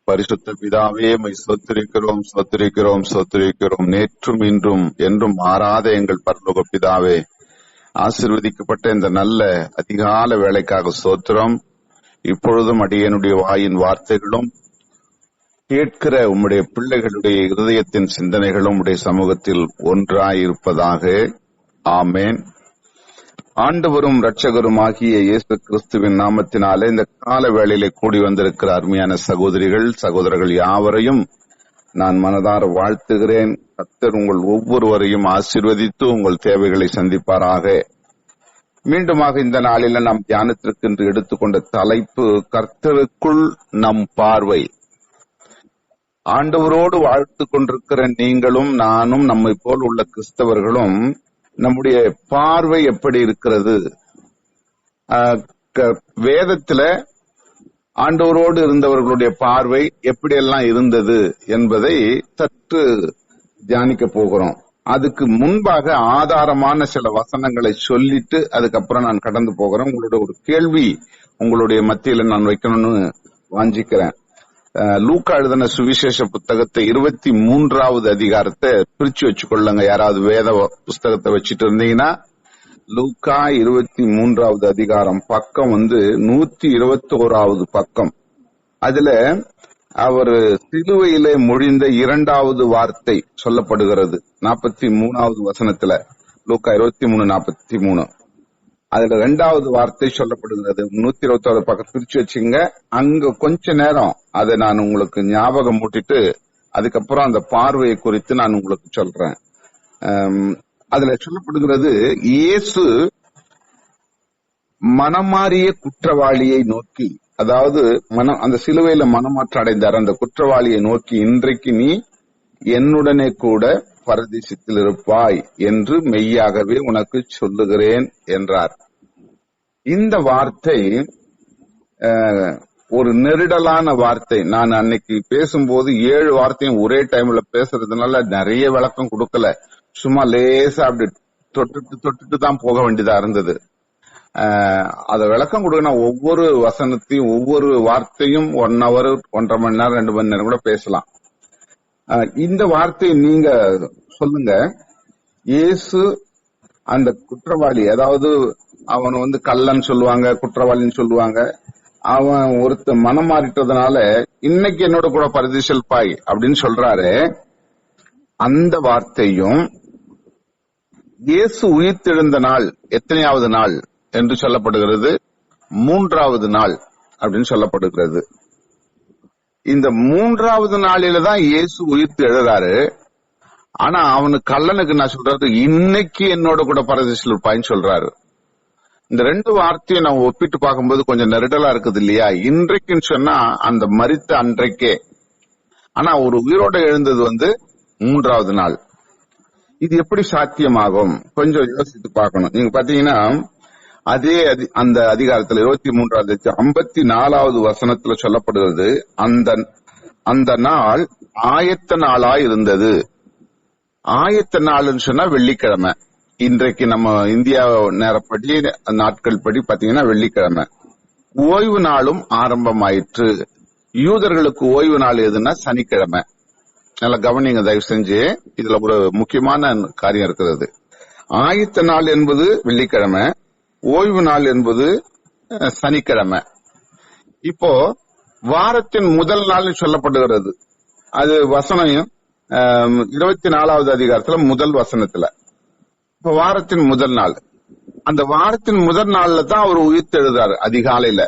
பரிசுத்த பிதாவே, மை ஸ்தோத்திரிக்கிறோம் ஸ்தோத்திரிக்கிறோம் ஸ்தோத்திரிக்கிறோம். நேற்றும் இன்றும் என்றும் மாறாத எங்கள் பரலோக பிதாவே, ஆசீர்வதிக்கப்பட்ட இந்த நல்ல அதிகால வேலைக்காக ஸ்தோத்திரம். இப்பொழுதும் அடியனுடைய வாயின் வார்த்தைகளும் கேட்கிற உம்முடைய பிள்ளைகளுடைய இருதயத்தின் சிந்தனைகளும் உடைய சமூகத்தில் ஒன்றாயிருப்பதாக. ஆமேன். ஆண்டவரும் இரட்சகருமாகிய இயேசு கிறிஸ்துவின் நாமத்தினாலே இந்த கால வேளையிலே கூடி வந்திருக்கிற அருமையான சகோதரிகள் சகோதரர்கள் யாவரையும் நான் மனதார வாழ்த்துகிறேன். கர்த்தர் உங்கள் ஒவ்வொருவரையும் ஆசீர்வதித்து உங்கள் தேவைகளை சந்திப்பாராக. மீண்டுமாக இந்த நாளில நாம் தியானத்திற்கு என்று எடுத்துக்கொண்ட தலைப்பு கர்த்தருக்குள் நம் பார்வை. ஆண்டவரோடு வாழ்த்து கொண்டிருக்கிற நீங்களும் நானும் நம்மை போல் உள்ள கிறிஸ்தவர்களும் நம்முடைய பார்வை எப்படி இருக்கிறது? வேதத்துல ஆண்டவரோடு இருந்தவர்களுடைய பார்வை எப்படியெல்லாம் இருந்தது என்பதை சற்று தியானிக்க போகிறோம். அதுக்கு முன்பாக ஆதாரமான சில வசனங்களை சொல்லிட்டு அதுக்கப்புறம் நான் கடந்து போகிறேன். உங்களோட ஒரு கேள்வி உங்களுடைய மத்தியில நான் வைக்கணும்னு வாஞ்சிக்கிறேன். லூக்கா எழுதின சுவிசேஷ புத்தகத்தை 23வது அதிகாரத்தை பிரிச்சு வச்சுக்கொள்ளுங்க. யாராவது வேத புஸ்தகத்தை வச்சுட்டு இருந்தீங்கன்னா லூக்கா 23வது அதிகாரம் பக்கம் 121வது பக்கம். அதுல அவர் சிலுவையிலே மொழிந்த 2வது வார்த்தை சொல்லப்படுகிறது 43வது வசனத்துல. லூக்கா 23:43 அதுல 2வது வார்த்தை சொல்லப்படுகிறது. 121வது பக்கம் பிரிச்சு வச்சுங்க. அங்க கொஞ்ச நேரம் அதை நான் உங்களுக்கு ஞாபகம் மூட்டிட்டு அதுக்கப்புறம் அந்த பார்வையை குறித்து நான் உங்களுக்கு சொல்றேன். அதுல சொல்லப்படுகிறது, இயேசு மனமாறிய குற்றவாளியை நோக்கி, அதாவது அந்த சிலுவையில மனமாற்றம் அடைந்தார் அந்த குற்றவாளியை நோக்கி, இன்றைக்கு நீ என்னுடனே கூட பரதீசத்தில் இருப்பாய் என்று மெய்யாகவே உனக்கு சொல்லுகிறேன் என்றார். இந்த வார்த்தை ஒரு நெருடலான வார்த்தை. நான் அன்னைக்கு பேசும்போது 7 வார்த்தையும் ஒரே டைம்ல பேசுறதுனால நிறைய விளக்கம் கொடுக்கல. சும்மா லேசா அப்படி தொட்டுட்டு தான் போக வேண்டியதா இருந்தது. அத விளக்கம் கொடுக்கணும். ஒவ்வொரு வசனத்தையும் ஒவ்வொரு வார்த்தையும் 1 hour 1.5 மணி நேரம் 2 மணி நேரம் கூட பேசலாம். இந்த வார்த்தையை நீங்க சொல்லுங்க. இயேசு அந்த குற்றவாளி, அதாவது அவன் கள்ளன்னு சொல்லுவாங்க, குற்றவாளின்னு சொல்லுவாங்க. அவன் ஒருத்த மனம் மாறிட்டதுனால இன்னைக்கு என்னோட கூட பரதீசல் பாய் அப்படின்னு சொல்றாரு. அந்த வார்த்தையும் இயேசு உயிர்த்தெழுந்த நாள் எத்தனையாவது நாள் என்று சொல்லப்படுகிறது? 3வது நாள் அப்படின்னு சொல்லப்படுகிறது. இந்த 3வது நாளில தான் இயேசு உயிர்த்து எழுறாரு. ஆனா அவனுக்கு கள்ளனுக்கு நான் சொல்றது, இன்னைக்கு என்னோட கூட பரதீசல் இருப்பாயின்னு சொல்றாரு. இந்த 2 வார்த்தையை நான் ஒப்பிட்டு பார்க்கும்போது கொஞ்சம் நெருடலா இருக்குது இல்லையா? இன்றைக்குன்னு சொன்னா அந்த மரித்த அன்றைக்கே, ஆனா ஒரு உயிரோட எழுந்தது 3வது நாள். இது எப்படி சாத்தியமாகும்? கொஞ்சம் யோசித்து பார்க்கணும். நீங்க பாத்தீங்கன்னா அதே அந்த அதிகாரத்துல 23வது 54வது வசனத்துல சொல்லப்படுகிறது, அந்த நாள் ஆயத்த நாளாய் இருந்தது. ஆயத்த நாள்னு சொன்னா வெள்ளிக்கிழமை. இன்றைக்கு நம்ம இந்தியா நேரப்படி நாட்கள் படி பாத்தீங்கன்னா வெள்ளிக்கிழமை. ஓய்வு நாளும் ஆரம்பமாயிற்று. யூதர்களுக்கு ஓய்வு நாள் எதுன்னா சனிக்கிழமை. நல்லா கவனிங்க தயவு செஞ்சு, இதுல ஒரு முக்கியமான காரியம் இருக்கிறது. ஆயத்த நாள் என்பது வெள்ளிக்கிழமை, ஓய்வு நாள் என்பது சனிக்கிழமை. இப்போ வாரத்தின் முதல் நாள் சொல்லப்படுகிறது. அது வசனம் 24வது அதிகாரத்துல முதல் வசனத்துல. இப்ப வாரத்தின் முதல் நாள், அந்த வாரத்தின் முதல் நாள்ல தான் அவர் உயிர்த்தெழுதாரு அதிகாலையில.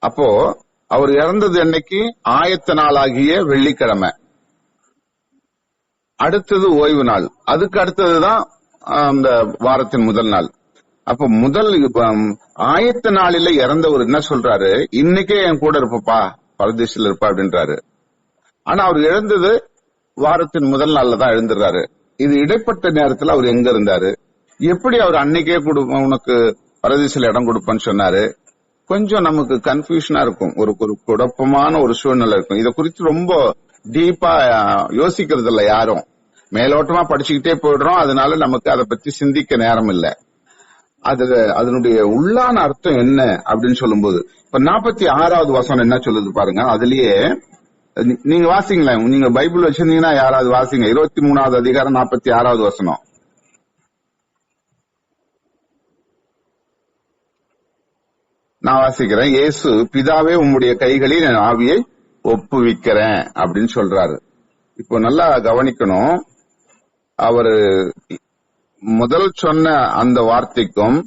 அப்போ அவர் இறந்தது என்னைக்கு? ஆயத்த நாளாகிய வெள்ளிக்கிழமை. அடுத்தது ஓய்வு நாள், அதுக்கு அடுத்ததுதான் அந்த வாரத்தின் முதல் நாள். அப்ப முதல் ஆயத்த நாளில இறந்தவர் என்ன சொல்றாரு? இன்னைக்கே என் கூட இருப்பப்பா, பரதேசில இருப்பா அப்படின்றாரு. ஆனா அவர் இழந்தது வாரத்தின் முதல் நாள்ல தான் எழுந்துறாரு. இது இடைப்பட்ட நேரத்துல அவர் எங்க இருந்தாரு? எப்படி அவர் அன்னைக்கே உனக்கு பரதீசில இடம் கொடுப்பேன்னு சொன்னாரு? கொஞ்சம் நமக்கு கன்ஃபியூஷனா இருக்கும், ஒரு குழப்பமான ஒரு சூழ்நிலை இருக்கும். இதை குறித்து ரொம்ப டீப்பா யோசிக்கிறது இல்ல யாரும். மேலோட்டமா படிச்சுக்கிட்டே போயிடுறோம். அதனால நமக்கு அதை பத்தி சிந்திக்க நேரம் இல்லை. அதனுடைய உள்ளான அர்த்தம் என்ன அப்படின்னு சொல்லும்போது, இப்ப 46வது வசனம் என்ன சொல்லுது பாருங்க. அதுலயே நீங்க வாசிங்களேன், நீங்க பைபிள் வச்சிருந்தீங்கன்னா யாராவது வாசிங்க. 23வது அதிகாரம் 46வது வசனம். நான் வாசிக்கிறேன். இயேசு, பிதாவே உம்முடைய கைகளில் என் ஆவியை ஒப்புவிக்கிறேன் அப்படின்னு சொல்றாரு. இப்போ நல்லா கவனிக்கணும். அவரு முதல் சொன்ன அந்த வார்த்தைக்கும்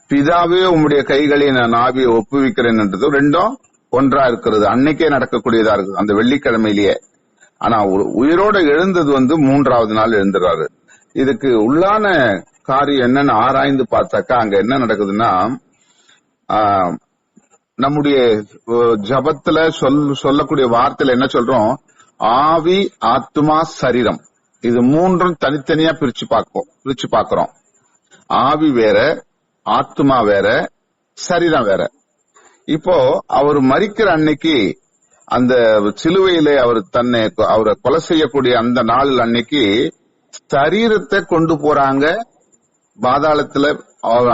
பிதாவே உம்முடைய கைகளில் நான் ஆவியை ஒப்புவிக்கிறேன் என்றது ரெண்டும் ஒன்றா இருக்கிறது. அன்னைக்கே நடக்கக்கூடியதா இருக்குது, அந்த வெள்ளிக்கிழமையிலேயே. ஆனா உயிரோட எழுந்தது 3வது நாள் எழுந்துறாரு. இதுக்கு உள்ளான காரியம் என்னன்னு ஆராய்ந்து பார்த்தாக்கா அங்க என்ன நடக்குதுன்னா, நம்முடைய ஜபத்துல சொல்லக்கூடிய வார்த்தையில என்ன சொல்றோம், ஆவி, ஆத்மா, சரீரம், இது மூன்றும் தனித்தனியா பிரிச்சு பார்க்கிறோம். ஆவி வேற, ஆத்மா வேற, சரீரம் வேற. இப்போ அவர் மரிக்கிற அன்னைக்கு அந்த சிலுவையிலே அவரை கொலை செய்யக்கூடிய அந்த நாள் அன்னைக்கு சரீரத்தை கொண்டு போறாங்க, பாதாளத்துல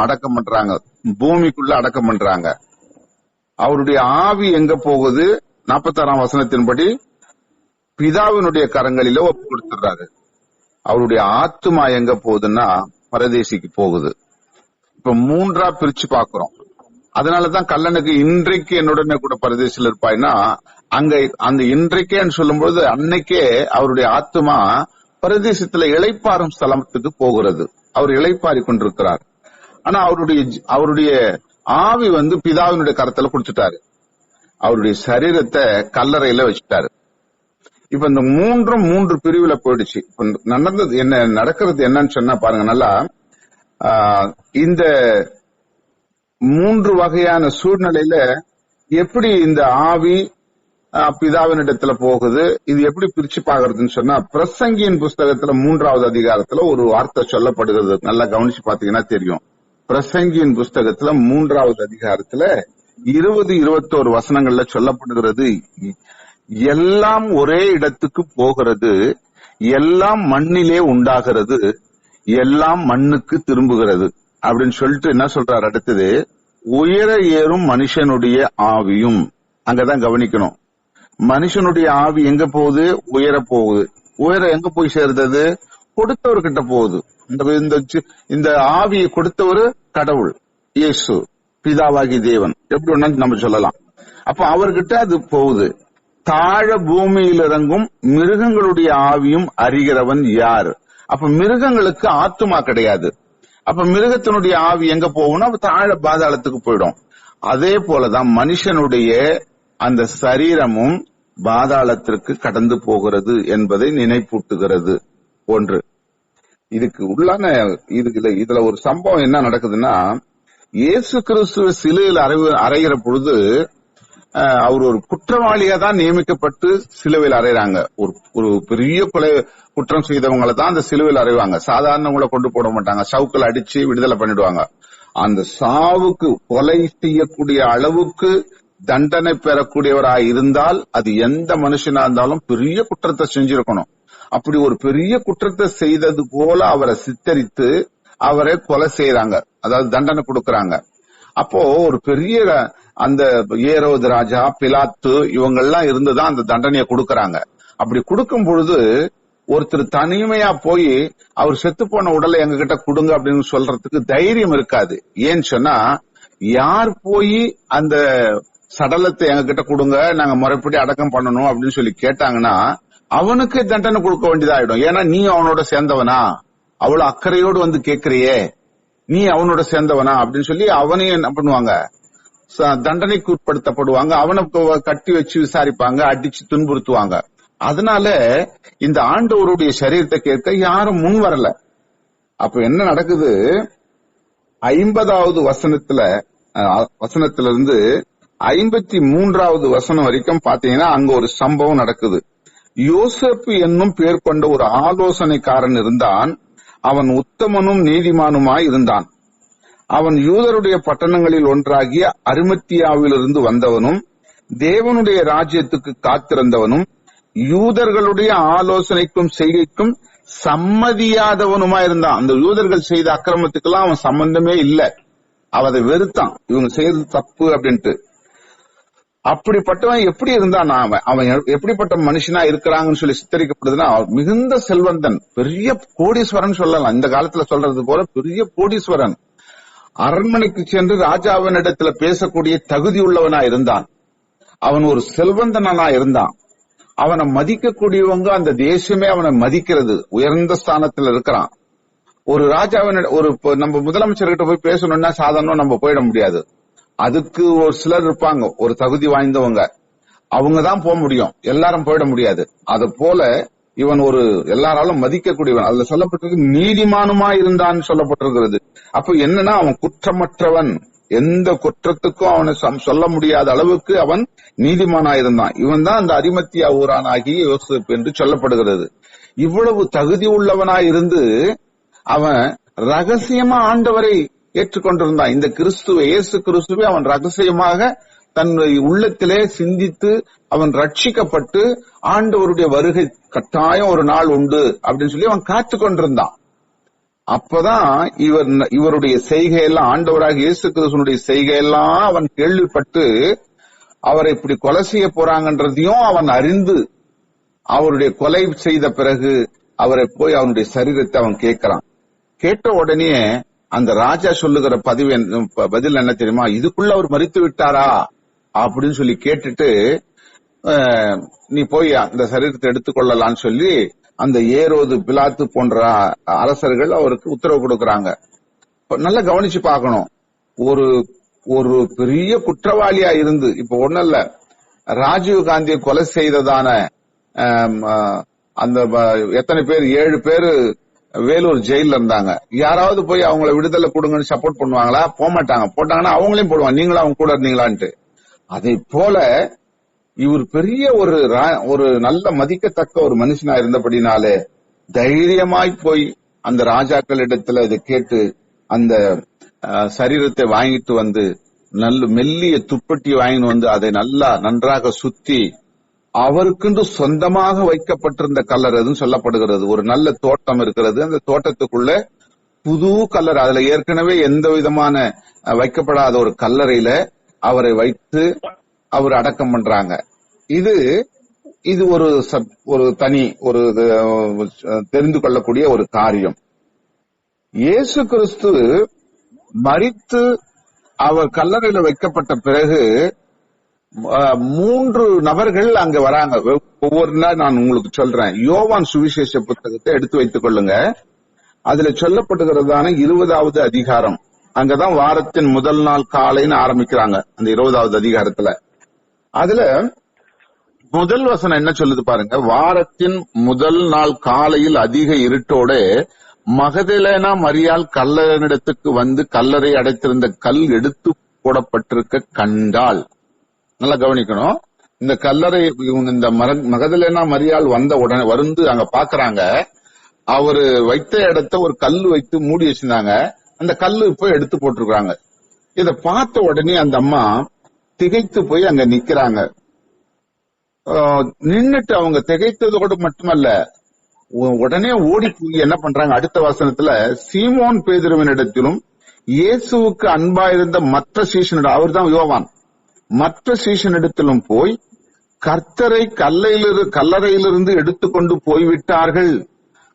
அடக்கம் பண்றாங்க, பூமிக்குள்ள அடக்கம் பண்றாங்க. அவருடைய ஆவி எங்க போகுது? 46ஆம் வசனத்தின்படி பிதாவினுடைய கரங்களில ஒப்பு கொடுத்துறாரு. அவருடைய ஆத்மா எங்க போகுதுன்னா பரதேசிக்கு போகுது. இப்ப 3ஆ பிரிச்சு பாக்குறோம். அதனாலதான் கல்லனுக்கு இன்றைக்கு என்னுடனே கூட பரதேசில இருப்பாய்னா, அங்க அந்த இன்றைக்கேன்னு சொல்லும்போது அன்னைக்கே அவருடைய ஆத்மா பரதேசத்துல இளைப்பாறும் ஸ்தலத்துக்கு போகிறது. அவர் இளைப்பாரி கொண்டிருக்கிறார். ஆனா அவருடைய ஆவி பிதாவினுடைய கரத்துல கொடுத்துட்டாரு. அவருடைய சரீரத்தை கல்லறையில வச்சுட்டாரு. இப்ப இந்த 3 பிரிவுல போயிடுச்சு. இப்ப நடக்கிறது என்னன்னு சொன்னா பாருங்க நல்லா. இந்த 3 வகையான சூழ்நிலையில எப்படி இந்த ஆவி பிதாவினிடத்துல போகுது, இது எப்படி பிரிச்சு பாக்குறதுன்னு சொன்னா, பிரசங்கியின் புஸ்தகத்துல 3வது அதிகாரத்துல ஒரு வார்த்தை சொல்லப்படுகிறது. நல்லா கவனிச்சு பாத்தீங்கன்னா தெரியும். பிரசங்கியின் புஸ்தகத்துல 3வது அதிகாரத்துல 20-21 வசனங்கள்ல சொல்லப்படுகிறது, எல்லாம் ஒரே இடத்துக்கு போகிறது, எல்லாம் மண்ணிலே உண்டாகிறது, எல்லாம் மண்ணுக்கு திரும்புகிறது அப்படின்னு சொல்லிட்டு என்ன சொல்றாரு அடுத்தது, உயர ஏறும் மனுஷனுடைய ஆவியும். அங்கதான் கவனிக்கணும். மனுஷனுடைய ஆவி எங்க போகுது? உயர போகுது. உயர எங்க போய் சேர்ந்தது? கொடுத்தவர்கிட்ட போகுது. இந்த ஆவியை கொடுத்தவரு கடவுள், இயேசு, பிதாவாகி தேவன், எப்படி ஒண்ணு நம்ம சொல்லலாம். அப்ப அவர்கிட்ட அது போகுது. தாழ பூமியில் இறங்கும் மிருகங்களுடைய ஆவியும் அறிகிறவன் யார்? அப்ப மிருகங்களுக்கு ஆத்துமா கிடையாது. அப்ப மிருகத்தினுடைய ஆவி எங்க போகும்னா தாழ பாதாளத்துக்கு போயிடும். அதே போலதான் மனுஷனுடைய அந்த சரீரமும் பாதாளத்திற்கு கடந்து போகிறது என்பதை நினைப்பூட்டுகிறது. ஒன்று. இதுக்கு உள்ளான இதுல ஒரு சம்பவம் என்ன நடக்குதுன்னா, இயேசு கிறிஸ்துவ சிலுவையில் அறைகிற பொழுது அவர் ஒரு குற்றவாளியா தான் நியமிக்கப்பட்டு சிலுவையில் அறைறாங்க. ஒரு பெரிய குற்றம் செய்தவங்களை தான் அந்த சிலுவையில் அறைவாங்க. சாதாரணவங்களை கொண்டு போட மாட்டாங்க. சவுக்கில் அடிச்சு விடுதலை பண்ணிடுவாங்க. அந்த சாவுக்கு கொலை செய்யக்கூடிய அளவுக்கு தண்டனை பெறக்கூடியவராய் இருந்தால் அது எந்த மனுஷனா இருந்தாலும் பெரிய குற்றத்தை செஞ்சிருக்கணும். அப்படி ஒரு பெரிய குற்றத்தை செய்தது போல அவரை சித்தரித்து அவரை கொலை செய்யறாங்க, அதாவது தண்டனை கொடுக்கறாங்க. அப்போ ஒரு பெரிய அந்த ஏரோது ராஜா, பிலாத்து, இவங்கெல்லாம் இருந்துதான் அந்த தண்டனையை கொடுக்கறாங்க. அப்படி கொடுக்கும் பொழுது ஒருத்தர் தனிமையா போய் அவர் செத்து போன உடலை எங்க கிட்ட கொடுங்க அப்படின்னு சொல்றதுக்கு தைரியம் இருக்காது. ஏன்னு சொன்னா, யார் போய் அந்த சடலத்தை எங்க கிட்ட கொடுங்க, நாங்க முறைப்படி அடக்கம் பண்ணணும் அப்படின்னு சொல்லி கேட்டாங்கன்னா அவனுக்கு தண்டனை கொடுக்க வேண்டியதாயிடும். ஏன்னா நீ அவனோட சேர்ந்தவனா, அவ்வளவு அக்கறையோடு கேட்கிறியே, நீ அவனோட சேர்ந்தவனா அப்படின்னு சொல்லி அவனையும் என்ன பண்ணுவாங்க, தண்டனைக்கு உட்படுத்தப்படுவாங்க. அவனை கட்டி வச்சு விசாரிப்பாங்க, அடிச்சு துன்புறுத்துவாங்க. அதனால இந்த ஆண்டவருடைய சரீரத்தை கேட்க யாரும் முன் வரல. அப்ப என்ன நடக்குது, 50வது வசனத்திலிருந்து 53வது வசனம் வரைக்கும் பாத்தீங்கன்னா அங்க ஒரு சம்பவம் நடக்குது. யோசேப்பு என்னும் பேர் கொண்ட ஒரு ஆலோசனைக்காரன் இருந்தான். அவன் உத்தமனும் நீதிமானுமாய் இருந்தான். அவன் யூதருடைய பட்டணங்களில் ஒன்றாகிய அரிமத்தியாவிலிருந்து வந்தவனும் தேவனுடைய ராஜ்யத்துக்கு காத்திருந்தவனும் யூதர்களுடைய ஆலோசனைக்கும் செய்கைக்கும் சம்மதியாதவனுமா இருந்தான். அந்த யூதர்கள் செய்த அக்கிரமத்துக்கெல்லாம் அவன் சம்பந்தமே இல்லை. அவன் அதை வெறுத்தான், இவங்க செய்யறது தப்பு அப்படின்ட்டு. அப்படிப்பட்டவன் எப்படி இருந்தான், அவன் எப்படிப்பட்ட மனுஷனா இருக்கிறாங்கன்னு சொல்லி சித்தரிக்கப்படுதுன்னா, மிகுந்த செல்வந்தன், பெரிய கோடீஸ்வரன் சொல்லலாம். இந்த காலத்துல சொல்றது போல பெரிய கோடீஸ்வரன். அரண்மனைக்கு சென்று ராஜாவினிடத்துல பேசக்கூடிய தகுதி உள்ளவனா இருந்தான். அவன் ஒரு செல்வந்தனா இருந்தான். அவனை மதிக்கக்கூடியவங்க, அந்த தேசமே அவனை மதிக்கிறது, உயர்ந்த ஸ்தானத்துல இருக்கிறான். ஒரு ராஜாவின் நம்ம முதலமைச்சர்கிட்ட போய் பேசணும்னா சாதாரண நம்ம போயிட முடியாது. அதுக்கு ஒரு சிலர் இருப்பாங்க, ஒரு தகுதி வாய்ந்தவங்க, அவங்கதான் போக முடியும், எல்லாரும் போயிட முடியாது. அது போல இவன் ஒரு எல்லாராலும் மதிக்கக்கூடியவன். அதுல சொல்லப்பட்டிருக்கு நீதிமானுமா இருந்தான்னு சொல்லப்பட்டிருக்கிறது. அப்ப என்னன்னா, அவன் குற்றமற்றவன், எந்த குற்றத்துக்கும் அவனை சொல்ல முடியாத அளவுக்கு அவன் நீதிமானா இருந்தான். இவன் தான் அந்த அரிமத்தியா ஊரானாகிய யோசேப்பு என்று சொல்லப்படுகிறது. இவ்வளவு தகுதி உள்ளவனாய் இருந்து அவன் ரகசியமா ஆண்டவரை ஏற்றுக்கொண்டிருந்தான். இந்த கிறிஸ்துவை, இயேசு கிறிஸ்துவை அவன் ரகசியமாக தன் உள்ளத்திலே சிந்தித்து அவன் ரட்சிக்கப்பட்டு ஆண்டவருடைய வருகை கட்டாயம் ஒரு நாள் உண்டு அப்படின்னு சொல்லி அவன் காத்து கொண்டிருந்தான். அப்பதான் இவருடைய செய்கையெல்லாம், ஆண்டவராக இயேசு கிறிஸ்துவனுடைய செய்கையெல்லாம் அவன் கேள்விப்பட்டு அவரை இப்படி கொலை செய்ய போறாங்கன்றதையும் அவன் அறிந்து, அவருடைய கொலை செய்த பிறகு அவரை போய் அவனுடைய சரீரத்தை அவன் கேட்கிறான். கேட்ட உடனே அந்த ராஜா சொல்லுகிற பதில் என்ன தெரியுமா, இதுக்குள்ள அவர் மரித்து விட்டாரா அப்படின்னு சொல்லி கேட்டுட்டு, நீ போய் அந்த சரீரத்தை எடுத்துக்கொள்ளலான்னு சொல்லி அந்த ஏரோது, பிலாத்து போன்ற அரசர்கள் அவருக்கு உத்தரவு கொடுக்கறாங்க. நல்லா கவனிச்சு பார்க்கணும். ஒரு பெரிய குற்றவாளியா இருந்து, இப்ப ஒண்ணு இல்ல, ராஜீவ் காந்தியை கொலை செய்ததான அந்த எத்தனை பேர், 7 பேரு வேலூர் ஜெயில இருந்தாங்க. யாராவது போய் அவங்கள விடுதலை கொடுங்கன்னு சப்போர்ட் பண்ணுவாங்களா? போக மாட்டாங்க. போட்டாங்கன்னா அவங்களையும் போடுவாங்க, நீங்களும் அவங்க கூட இருந்தீங்களான்ட்டு. அதை போல இவர் பெரிய ஒரு நல்ல மதிக்கத்தக்க ஒரு மனுஷனா இருந்தபடினாலே தைரியமாய் போய் அந்த ராஜாக்கள் இடத்துல இதை கேட்டு அந்த சரீரத்தை வாங்கிட்டு வந்து, நல்ல மெல்லிய துப்பட்டி வாங்கிட்டு வந்து அதை நன்றாக சுத்தி, அவருக்கென்று சொந்தமாக வைக்கப்பட்டிருந்த கல்லறை அதுன்னு சொல்லப்படுகிறது. ஒரு நல்ல தோட்டம் இருக்கிறது, அந்த தோட்டத்துக்குள்ள புது கல்லறை, அதுல ஏற்கனவே எந்த விதமான வைக்கப்படாத ஒரு கல்லறையில அவரை வைத்து அவர் அடக்கம் பண்றாங்க. இது ஒரு தனி ஒரு தெரிந்து கொள்ளக்கூடிய ஒரு காரியம். இயேசு கிறிஸ்து மரித்து அவர் கல்லறையில வைக்கப்பட்ட பிறகு 3 நபர்கள் அங்க வராங்க. ஒவ்வொரு நாள் நான் உங்களுக்கு சொல்றேன். யோவான் சுவிசேஷ புத்தகத்தை எடுத்து வைத்துக் கொள்ளுங்க. அதுல சொல்லப்படுகிறதான 20வது அதிகாரம், அங்கதான் வாரத்தின் முதல் நாள் காலைன்னு ஆரம்பிக்கிறாங்க. அந்த 20வது அதிகாரத்துல அதுல முதல் வசனம் என்ன சொல்லுது பாருங்க. வாரத்தின் முதல் நாள் காலையில் அதிக இருட்டோட மகதலேனா மரியாள் கல்லறையிடத்துக்கு வந்து கல்லறை அடைத்திருந்த கல் எடுத்து போடப்பட்டிருக்க கண்டாள். நல்லா கவனிக்கணும். இந்த கல்லறை, இந்த மகதலேனா மரியாள் வந்த உடனே வந்து அங்க பாக்குறாங்க. அவரு வைத்த இடத்த ஒரு கல்லு வைத்து மூடி வச்சிருந்தாங்க. அந்த கல்லு போய் எடுத்து போட்டிருக்காங்க. இத பார்த்த உடனே அந்த அம்மா திகைத்து போய் அங்க நிக்கிறாங்க. நின்னுட்டு அவங்க திகைத்ததோடு மட்டுமல்ல, உடனே ஓடி போய் என்ன பண்றாங்க, அடுத்த வசனத்துல சீமோன் பேதுருவினிடத்திலும் இயேசுவுக்கு அன்பாயிருந்த மற்ற சீஷனிடம், அவர் தான் யோவான், மற்ற சீஷனிடத்திலும் போய் கர்த்தரை கல்லறையிலிருந்து எடுத்துக்கொண்டு போய்விட்டார்கள்,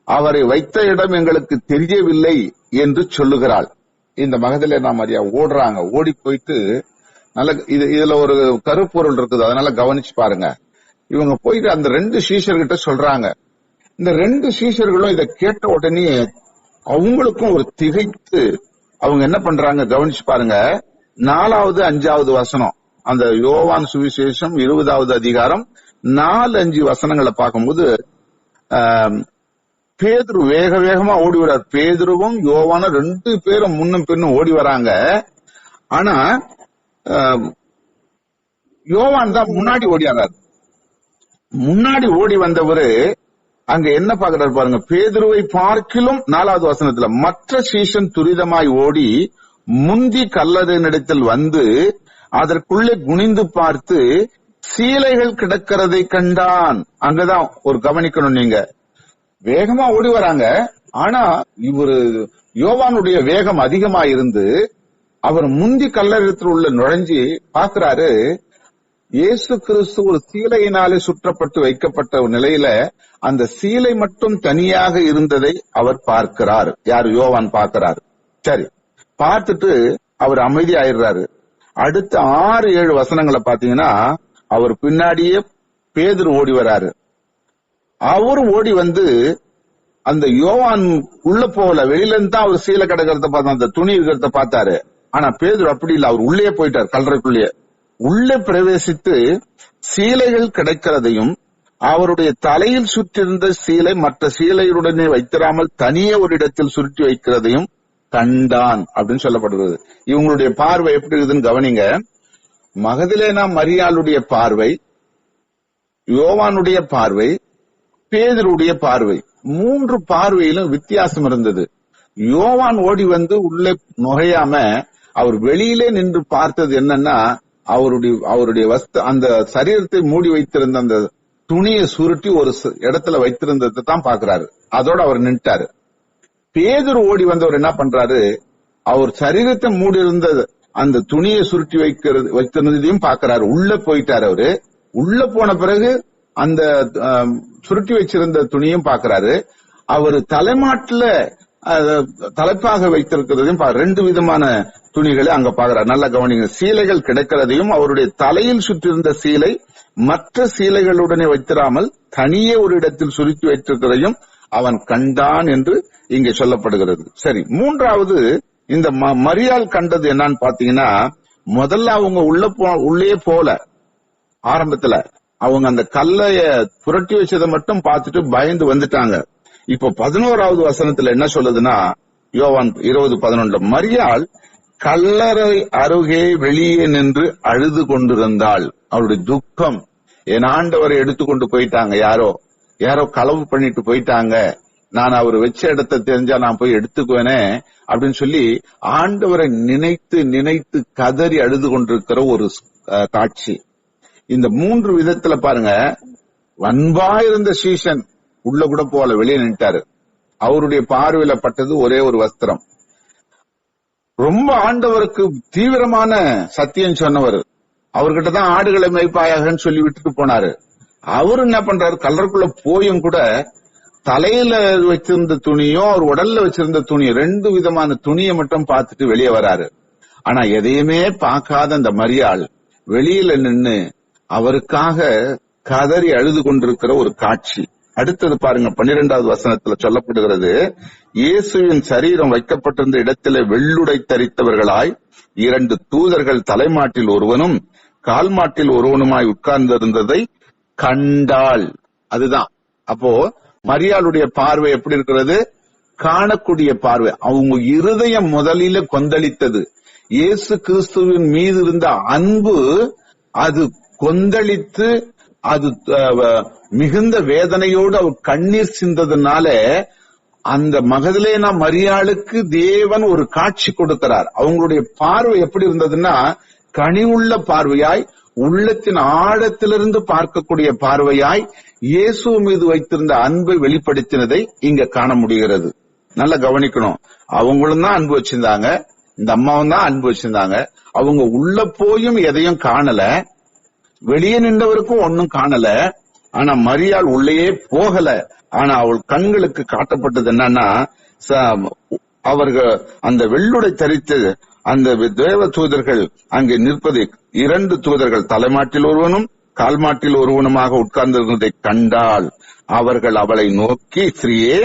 அவரை வைத்த இடம் எங்களுக்கு தெரியவில்லை என்று சொல்லுகிறாள். இந்த மகதலேனா மரியா ஓடுறாங்க. ஓடி போயிட்டு நல்ல இதுல ஒரு கருப்பொருள் இருக்குது, அதனால கவனிச்சு பாருங்க. இவங்க போயிட்டு அந்த 2 சீஷர்கிட்ட சொல்றாங்க. இந்த 2 சீஷர்களும் இதை கேட்ட உடனே அவங்களுக்கும் ஒரு திகைத்து அவங்க என்ன பண்றாங்க, கவனிச்சு பாருங்க. 4வது 5வது வசனம், அந்த யோவான் சுவிசேஷம் 20வது அதிகாரம் 4-5 வசனங்களை பார்க்கும்போது பேதுரு வேக வேகமா ஓடி வர்றார். பேதுருவும் யோவானும் 2 பேரும் முன்னும் பின்னும் ஓடி வராங்க. ஆனா யோவான் தான் முன்னாடி ஓடியாரார். முன்னாடி ஓடி வந்தவரு அங்க என்ன பாக்குறாரு பாருங்க. பேதுருவை பார்க்கிலும் 4வது வசனத்துல மற்ற சீஷன் துரிதமாய் ஓடி முந்தி கல்லறையினிடத்தில் வந்து அதற்குள்ளே குனிந்து பார்த்து சீலைகள் கிடக்கிறதை கண்டான். அங்கதான் ஒரு கவனிக்கணும், நீங்க வேகமா ஓடி வராங்க. ஆனா இவரு யோவானுடைய வேகம் அதிகமா இருந்து அவர் முந்தி கல்லறையில் உள்ள நுழைஞ்சி பாக்குறாரு. இயேசு கிறிஸ்து ஒரு சீலையினாலே சுற்றப்பட்டு வைக்கப்பட்ட நிலையில அந்த சீலை மட்டும் தனியாக இருந்ததை அவர் பார்க்கிறார். யார்? யோவான் பார்க்கிறார். சரி, பார்த்துட்டு அவர் அமைதி ஆயிடுறாரு. அடுத்த 6-7 வசனங்களை பாத்தீங்கன்னா அவர் பின்னாடியே பேதுரு ஓடி வராரு. அவரு ஓடி வந்து அந்த யோவான் உள்ள போகல, வெளியில இருந்து தான் அவர் சீலை கிடக்கிறத பார்த்தா, அந்த துணி இருக்கிறத பார்த்தாரு. ஆனா பேதுரு அப்படி இல்ல, அவர் உள்ளே போயிட்டார். கல்லறைக்குள்ளேயே உள்ளே பிரவேசித்து சீலைகள் கிடைக்கிறதையும் அவருடைய தலையில் சுற்றிருந்த சீலை மற்ற சீலையுடனே வைத்திராமல் தனியே ஒரு இடத்தில் சுருட்டி வைக்கிறதையும் கண்டான் அப்படின்னு சொல்லப்படுகிறது. இவங்களுடைய பார்வை எப்படி இருக்குதுன்னு கவனிங்க. மகதலேனா மரியாளுடைய பார்வை, யோவானுடைய பார்வை, பேதுருடைய பார்வை, 3 பார்வையிலும் வித்தியாசம் இருந்தது. யோவான் ஓடி வந்து உள்ளே நுழையாம அவர் வெளியிலே நின்று பார்த்தது என்னன்னா, அவருடைய அந்த சரீரத்தை மூடி வைத்திருந்த அந்த துணியை சுருட்டி ஒரு இடத்துல வைத்திருந்ததை தான் பாக்குறாரு. அதோட அவர் நின்ட்டாரு. பேதுரு ஓடி வந்தவர் என்ன பண்றாரு, அவர் சரீரத்தை மூடி இருந்த அந்த துணியை சுருட்டி வைத்திருந்ததையும் பாக்குறாரு. உள்ள போயிட்டாரு. அவரு உள்ள போன பிறகு அந்த சுருட்டி வச்சிருந்த துணியும் பாக்குறாரு. அவர் தலைமாட்டுல தலைப்பாக வைத்திருக்கிறதையும் 2 விதமான துணிகளை அங்க பாக்குறாரு. நல்லா கவனிங்க. சீலைகள் கிடைக்கிறதையும் அவருடைய தலையில் சுற்றிருந்த சீலை மற்ற சீலைகளுடனே வைத்திராமல் தனியே ஒரு இடத்தில் சுருட்டி வைத்திருக்கிறதையும் அவன் கண்டான் என்று இங்கே சொல்லப்படுகிறது. சரி, 3வது இந்த மரியாள் கண்டது என்னன்னு பாத்தீங்கன்னா, முதல்ல அவங்க உள்ளே போல ஆரம்பத்துல அவங்க அந்த கல்லைய புரட்டி வச்சதை மட்டும் பார்த்துட்டு பயந்து வந்துட்டாங்க. இப்போ 11வது வசனத்துல என்ன சொல்லுதுன்னா, யோவான் 20:11, மரியாள் கல்லறை அருகே வெளியே நின்று அழுது கொண்டிருந்தாள். அவருடைய துக்கம், என் ஆண்டவரை எடுத்துக்கொண்டு போயிட்டாங்க, யாரோ களவு பண்ணிட்டு போயிட்டாங்க, நான் அவர் வச்ச இடத்தை தெரிஞ்சா நான் போய் எடுத்துக்குவேனே அப்படின்னு சொல்லி ஆண்டவரை நினைத்து நினைத்து கதறி அழுது கொண்டிருக்கிற ஒரு காட்சி. இந்த 3 விதத்துல பாருங்க. அன்பா இருந்த சீசன் உள்ள கூட போல, வெளியே நின்ட்டாரு. அவருடைய பார்வையில பட்டது ஒரே ஒரு வஸ்திரம். ரொம்ப ஆண்டவருக்கு தீவிரமான சத்தியம் சொன்னவர், அவர்கிட்ட தான் ஆடுகளை மேய்ப்பாயாகன்னு சொல்லி விட்டுட்டு போனாரு. அவரு என்ன பண்றாரு, கல்லறைக்குள்ள போயும் கூட தலையில வச்சிருந்த துணியும் அவர் உடல்ல வச்சிருந்த துணியும் 2 விதமான துணியை மட்டும் பார்த்துட்டு வெளியே வராரு. ஆனா எதையுமே பார்க்காத அந்த மரியாள் வெளியில நின்னு அவருக்காக கதறி அழுது கொண்டிருக்கிற ஒரு காட்சி. அடுத்தது பாருங்க, 12வது வசனத்துல சொல்லப்படுகிறது, இயேசுவின் சரீரம் வைக்கப்பட்டிருந்த இடத்திலே வெள்ளுடை தரித்தவர்களாய் 2 தூதர்கள் தலைமாட்டில் ஒருவனும் கால்மாட்டில் ஒருவனுமாய் உட்கார்ந்திருந்ததை கண்டாள். அதுதான் அப்போ மரியாளுடைய பார்வை எப்படி இருக்கிறது, காணக்கூடிய பார்வை. அவங்க இருதயம் முதலில கொந்தளித்தது. இயேசு கிறிஸ்துவின் மீது இருந்த அன்பு அது கொந்தளித்து அது மிகுந்த வேதனையோடு அவர் கண்ணீர் சிந்ததுனால அந்த மகதலேனா மரியாளுக்கு தேவன் ஒரு காட்சி கொடுக்கிறார். அவங்களுடைய பார்வை எப்படி இருந்ததுன்னா, கனிவுள்ள பார்வையாய், உள்ளத்தின் ஆழத்திலிருந்து பார்க்கக்கூடிய பார்வையாய் இயேசு மீது வைத்திருந்த அன்பை வெளிப்படுத்தினதை இங்க காண முடிகிறது. நல்லா கவனிக்கணும். அவங்களும் தான் அன்பு வச்சிருந்தாங்க, இந்த அம்மாவும் தான் அன்பு வச்சிருந்தாங்க. அவங்க உள்ள போயும் எதையும் காணல, வெளியே நின்றவருக்கும் ஒன்னும் காணல. ஆனா மரியாள் உள்ளேயே போகல. ஆனா அவள் கண்களுக்கு காட்டப்பட்டது என்னன்னா, அவர்கள் அந்த வெள்ளுடை தரித்து அந்த தேவ தூதர்கள் அங்கே நிற்பதை 2 தூதர்கள் தலைமாட்டில் ஒருவனும் கால்மாட்டில் ஒருவனுமாக உட்கார்ந்திருந்ததை கண்டாள். அவர்கள் அவளை நோக்கி, ஸ்ரீயே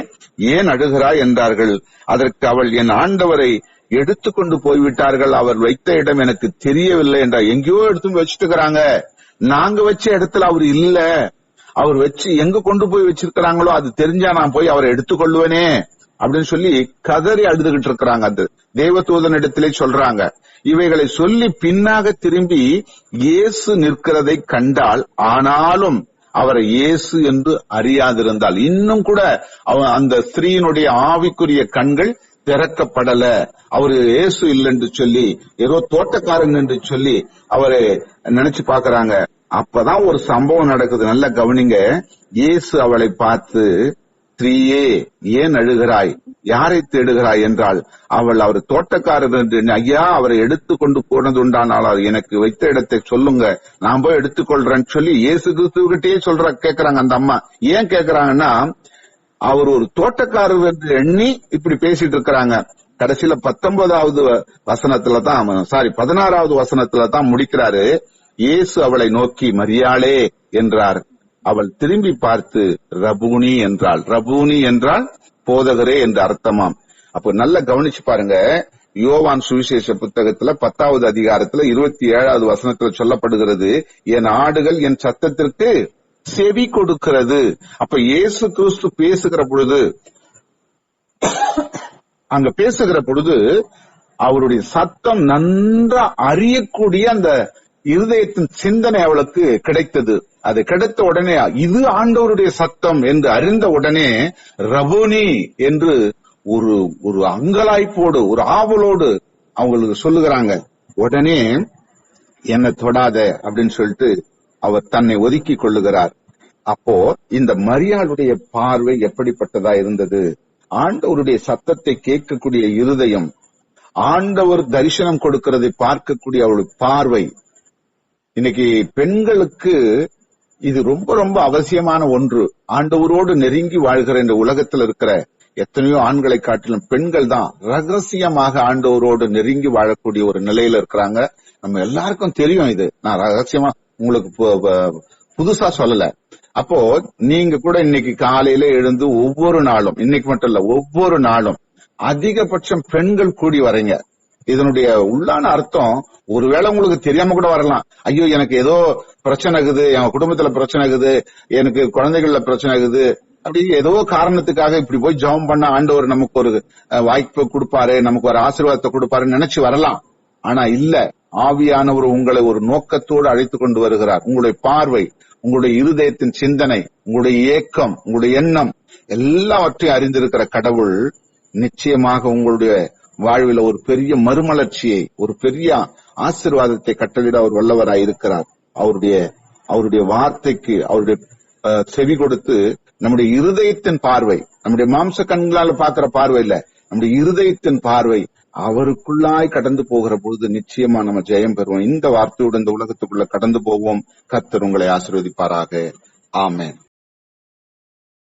ஏன் அழுகிறாய் என்றார்கள். அதற்கு அவள், என் ஆண்டவரை எடுத்துக்கொண்டு போய்விட்டார்கள், அவர் வைத்த இடம் எனக்கு தெரியவில்லை என்றார். எங்கேயோ எடுத்து வச்சுட்டு இருக்கிறாங்க, நாங்க வச்ச இடத்துல அவர் இல்ல, அவர் வச்சு எங்க கொண்டு போய் வச்சிருக்கிறாங்களோ அது தெரிஞ்சா நான் போய் அவரை எடுத்துக்கொள்வேனே அப்படின்னு சொல்லி கதறி அழுதுகிட்டு இருக்கிறாங்க. அந்த தேவதூதன் இடத்திலே சொல்றாங்க. இவைகளை சொல்லி பின்னாக திரும்பி இயேசு நிற்கிறதை கண்டால், ஆனாலும் அவரை இயேசு என்று அறியாதிருந்தால். இன்னும் கூட அந்த ஸ்திரீயினுடைய ஆவிக்குரிய கண்கள் திறக்கப்படல. அவரு இயேசு இல்லைன்னு சொல்லி, ஏதோ தோட்டக்காரன் என்று சொல்லி அவரை நினைச்சு பாக்குறாங்க. அப்பதான் ஒரு சம்பவம் நடக்குது. நல்லா கவனிங்க. இயேசு அவளை பார்த்து, ஸ்திரீயே ஏன் அழுகிறாய், யாரை தேடுகிறாய் என்றால், அவள் அவர் தோட்டக்காரர் என்று, ஐயா அவரை எடுத்து கொண்டு போனது உண்டானால் எனக்கு வைத்த இடத்தை சொல்லுங்க, நான் போய் எடுத்துக்கொள்றேன்னு சொல்லி இயேசு கிறிஸ்துவகிட்டே கேக்குறாங்க அந்த அம்மா. ஏன் கேக்குறாங்கன்னா, அவர் ஒரு தோட்டக்காரர் என்று எண்ணி இப்படி பேசிட்டு இருக்கிறாங்க. கடைசியில 19வது வசனத்துல தான் 16வது வசனத்துல தான் முடிக்கிறாரு. இயேசு அவளை நோக்கி மரியாளே என்றார். அவள் திரும்பி பார்த்து ரபூனி என்றாள். ரபூனி என்றால் போதகரே என்று அர்த்தமாம். அப்ப நல்லா கவனிச்சு பாருங்க. யோவான் சுவிசேஷ புத்தகத்துல 10வது அதிகாரத்துல 27வது வசனத்துல சொல்லப்படுகிறது, என் ஆடுகள் என் சத்தத்திற்கு செவி கொடுக்கிறது. அப்ப இயேசு கிறிஸ்து பேசுகிற பொழுது, அங்க பேசுகிற பொழுது அவருடைய சத்தம் நன்றா அறியக்கூடிய அந்த இருதயத்தின் சிந்தனை அவளுக்கு கிடைத்தது. அது கிடைத்த உடனே இது ஆண்டவருடைய சத்தம் என்று அறிந்த உடனே ரபூனி என்று ஒரு அங்கலாய்ப்போடு ஒரு ஆவலோடு அவங்களுக்கு சொல்லுகிறாங்க. உடனே என்னை தொடாத அப்படின்னு சொல்லிட்டு அவர் தன்னை ஒதுக்கி கொள்ளுகிறார். அப்போ இந்த மரியாளுடைய பார்வை எப்படிப்பட்டதா இருந்தது? ஆண்டவருடைய சத்தத்தை கேட்கக்கூடிய இருதயம், ஆண்டவர் தரிசனம் கொடுக்கிறதை பார்க்கக்கூடிய அவளுடைய பார்வை. இன்னைக்கு பெண்களுக்கு இது ரொம்ப ரொம்ப அவசியமான ஒன்று. ஆண்டவரோடு நெருங்கி வாழ்கிற இந்த உலகத்தில் இருக்கிற எத்தனையோ ஆண்களை காட்டிலும் பெண்கள் தான் ரகசியமாக ஆண்டவரோடு நெருங்கி வாழக்கூடிய ஒரு நிலையில இருக்கிறாங்க. நம்ம எல்லாருக்கும் தெரியும். இது நான் ரகசியமா உங்களுக்கு புதுசா சொல்லல. அப்போ நீங்க கூட இன்னைக்கு காலையில எழுந்து ஒவ்வொரு நாளும், இன்னைக்கு மட்டும் இல்ல ஒவ்வொரு நாளும் அதிகபட்சம் பெண்கள் கூடி வரீங்க. இதனுடைய உள்ளான அர்த்தம் ஒருவேளை உங்களுக்கு தெரியாம கூட வரலாம். ஐயோ எனக்கு ஏதோ பிரச்சனை இருக்குது, என் குடும்பத்துல பிரச்சனை இருக்குது, எனக்கு குழந்தைகள்ல பிரச்சனை இருக்குது, அப்படி ஏதோ காரணத்துக்காக இப்படி போய் ஜெபம் பண்ண ஆண்டவர் நமக்கு ஒரு வாய்ப்பு கொடுப்பாரு, நமக்கு ஒரு ஆசீர்வாதத்தை கொடுப்பாருன்னு நினைச்சு வரலாம். ஆனா இல்ல, ஆவியானவர் உங்களை ஒரு நோக்கத்தோடு அழைத்து கொண்டு வருகிறார். உங்களுடைய பார்வை, உங்களுடைய இருதயத்தின் சிந்தனை, உங்களுடைய ஏக்கம், உங்களுடைய எண்ணம் எல்லாவற்றையும் அறிந்திருக்கிற கடவுள் நிச்சயமாக உங்களுடைய வாழ்வில் ஒரு பெரிய மறுமலர்ச்சியை, ஒரு பெரிய ஆசீர்வாதத்தை கட்டளிட அவர் வல்லவராய் இருக்கிறார். அவருடைய வார்த்தைக்கு அவருடைய செவி கொடுத்து நம்முடைய இருதயத்தின் பார்வை, நம்முடைய மாம்ச கண்களால பாக்குற பார்வை இல்ல, நம்முடைய இருதயத்தின் பார்வை அவருக்குள்ளாய் கடந்து போகிற பொழுது நிச்சயமா நம்ம ஜெயம் பெறுவோம். இந்த வார்த்தையோடு இந்த உலகத்துக்குள்ள கடந்து போவோம். கர்த்தர் உங்களை ஆசீர்வதிப்பாராக. ஆமென்.